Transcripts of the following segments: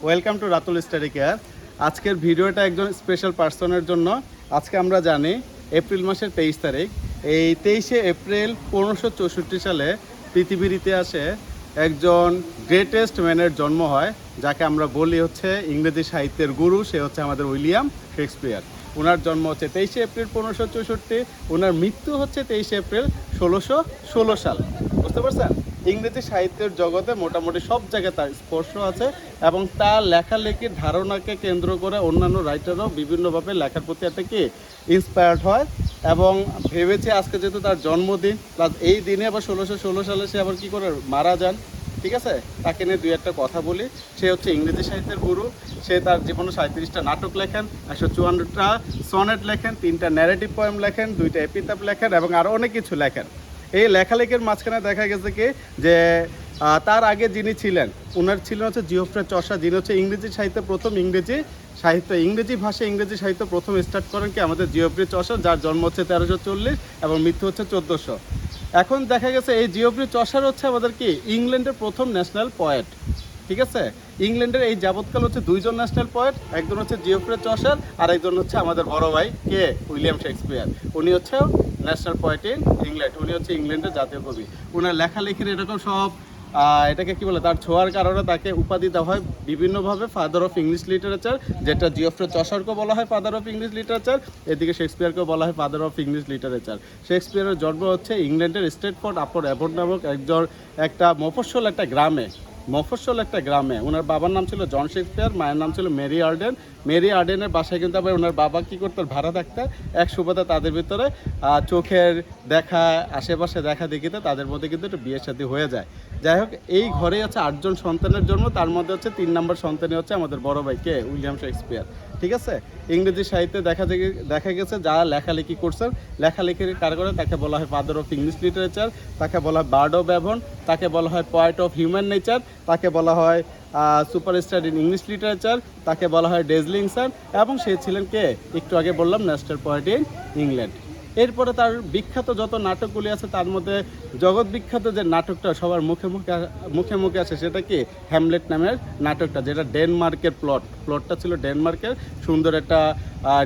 Welcome to Ratul study care. আজকের ভিডিওটা একজন স্পেশাল পার্সনের জন্য। আজকে আমরা জানি এপ্রিল মাসের 23 তারিখ, এই 23শে এপ্রিল 1564 সালে পৃথিবীর ইতিহাসে একজন গ্রেটেস্ট ম্যানের জন্ম হয়, যাকে আমরা বলি হচ্ছে ইংরেজি সাহিত্যের গুরু। সে হচ্ছে আমাদের উইলিয়াম শেক্সপিয়ার। ওনার জন্ম হচ্ছে 23শে এপ্রিল 1564, ওনার মৃত্যু হচ্ছে 23শে এপ্রিল 1616 সাল। বুঝতে পারছেন? ইংরেজি সাহিত্যের জগতে মোটামুটি সব জায়গায় তার স্পর্শ আছে এবং তার লেখালেখির ধারণাকে কেন্দ্র করে অন্যান্য রাইটারও বিভিন্নভাবে লেখার প্রতি একটা কি ইন্সপায়ার্ড হয় এবং ভেবেছে আজকে যেহেতু তার জন্মদিন, প্লাস এই দিনে আবার 1616 সালে সে আবার কী করে মারা যান। ঠিক আছে, তাকে নিয়ে দুই একটা কথা বলি। সে হচ্ছে ইংরেজি সাহিত্যের গুরু। সে তার জীবনে 37টা নাটক লেখেন, 154টা সনেট লেখেন, 3টা ন্যারেটিভ পোয়েম লেখেন, 2টা এপিতাফ লেখেন এবং আরও অনেক কিছু লেখেন। এই লেখালেখির মাঝখানে দেখা গেছে কি যে তার আগে যিনি ছিলেন ওনার ছিলেন হচ্ছে জিওফ্রে চসা, যিনি হচ্ছে ইংরেজি সাহিত্যে প্রথম ইংরেজি ভাষায় ইংরেজি সাহিত্য প্রথম স্টার্ট করেন কি আমাদের জিওফ্রে চসা, যার জন্ম হচ্ছে 1340 এবং মৃত্যু হচ্ছে 1400। এখন দেখা গেছে এই জিওফ্রে চসার হচ্ছে আমাদের কি ইংল্যান্ডের প্রথম ন্যাশনাল পয়েট। ঠিক আছে, ইংল্যান্ডের এই যাবৎকাল হচ্ছে দুইজন ন্যাশনাল পয়েট, একজন হচ্ছে জিওফ্রে চসার আর একজন হচ্ছে আমাদের বড় ভাই কে উইলিয়াম শেক্সপিয়ার। উনি হচ্ছে ন্যাশনাল পয়েট ইন ইংল্যান্ড, উনি হচ্ছে ইংল্যান্ডের জাতীয় কবি। ওনার লেখালেখির এরকম সব এটাকে কি বলে, তার ছোঁয়ার কারণে তাকে উপাধি দেওয়া হয় বিভিন্নভাবে ফাদার অফ ইংলিশ লিটারেচার, যেটা জিওফ্রে চসারকেও বলা হয় ফাদার অফ ইংলিশ লিটারেচার, এদিকে শেক্সপিয়ারকেও বলা হয় ফাদার অফ ইংলিশ লিটারেচার। শেক্সপিয়ারের জন্ম হচ্ছে ইংল্যান্ডের স্ট্রেটফোর্ড আপর অ্যাবট নামক একটা মফস্বল একটা গ্রামে। ওনার বাবার নাম ছিল জন শেক্সপিয়ার, মায়ের নাম ছিল মেরি আর্ডেন। মেরি আর্ডেনের বাসায় কিন্তু আবার ওনার বাবা কী করতেন, ভাড়া থাকতেন। এক সুবাদে তাদের ভিতরে চোখের দেখা, আশেপাশে দেখা দেখিতে তাদের মধ্যে কিন্তু একটু বিয়ে শাদী হয়ে যায়। যাই হোক, এই ঘরে হচ্ছে 8জন সন্তানের জন্ম, তার মধ্যে হচ্ছে 3 নম্বর সন্তানই হচ্ছে আমাদের বড় ভাই কে উইলিয়াম শেক্সপিয়ার। ঠিক আছে, ইংরেজি সাহিত্যে দেখা গেছে যারা লেখালেখি করছেন, লেখালেখির কারণে তাকে বলা হয় ফাদার অফ ইংলিশ লিটারেচার, তাকে বলা হয় বার্ড অফ অ্যাভন, তাকে বলা হয় পয়েট অফ হিউম্যান নেচার, তাকে বলা হয় সুপারস্টার ইন ইংলিশ লিটারেচার, তাকে বলা হয় ডেজলিং সান, এবং সে ছিলেন কে একটু আগে বললাম ন্যাশনাল পয়েট ইন ইংল্যান্ড। এরপরে তার বিখ্যাত যত নাটকগুলি আছে তার মধ্যে জগৎ বিখ্যাত যে নাটকটা সবার মুখে মুখে আছে সেটা কি হ্যামলেট নামের নাটকটা, যেটা ডেনমার্কের প্লটটা ছিল ডেনমার্কের, সুন্দর একটা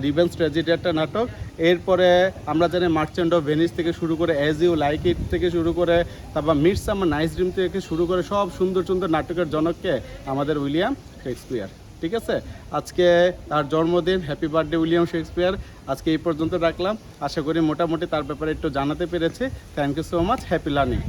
রিভেঞ্জ ট্র্যাজেডি একটা নাটক। এরপরে আমরা জানি মার্চেন্ট অফ ভেনিস থেকে শুরু করে অ্যাজ ইউ লাইক ইট থেকে শুরু করে, তারপর মিডসামার নাইটস ড্রিম থেকে শুরু করে সব সুন্দর সুন্দর নাটকের জনককে আমাদের উইলিয়াম শেক্সপিয়ার। ঠিক আছে, আজকে তার জন্মদিন, হ্যাপি বার্থডে উইলিয়াম শেক্সপিয়ার। আজকে এই পর্যন্ত রাখলাম, আশা করি মোটামুটি তার ব্যাপারে একটু জানাতে পেরেছি। Thank you so much, happy learning.